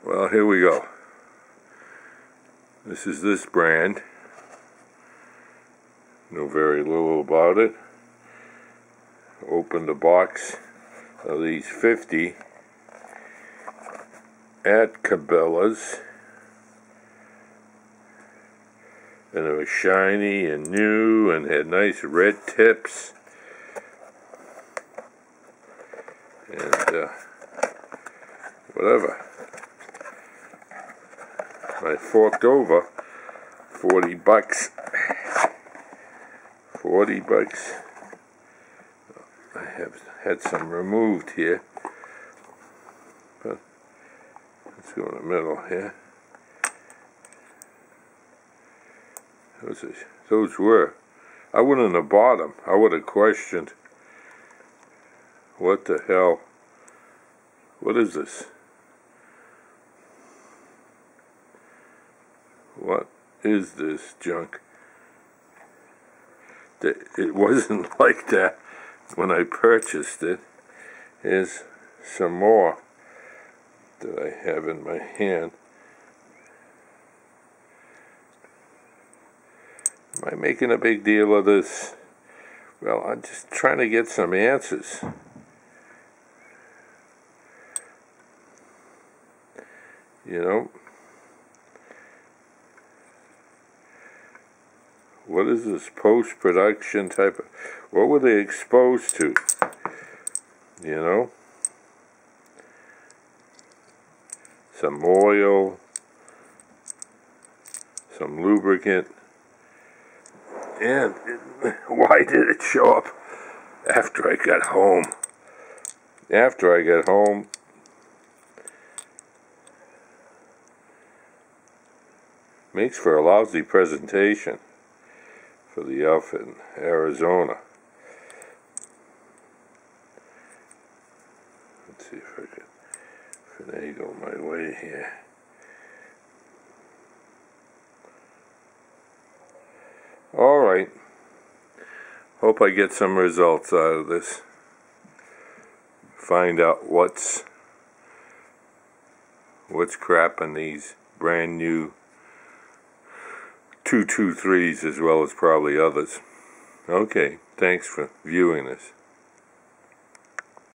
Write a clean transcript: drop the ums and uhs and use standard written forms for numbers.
Well, here we go. This is this brand. Know very little about it. Opened a box of these 50 at Cabela's, and it was shiny and new and had nice red tips, and whatever. I forked over 40 bucks. 40 bucks. I have had some removed here, but let's go in the middle here. Those were. I wouldn't have bought them. I would have questioned, what the hell? What is this? What is this junk? It wasn't like that when I purchased it. Here's some more that I have in my hand. Am I making a big deal of this? Well, I'm just trying to get some answers. You know? What is this post-production type of... What were they exposed to? You know? Some oil, some lubricant. And why did it show up after I got home? After I got home, makes for a lousy presentation for the outfit in Arizona. Let's see if I can finagle my way here. Alright. Hope I get some results out of this. Find out what's crap in these brand new 223s, as well as probably others. Okay, thanks for viewing this.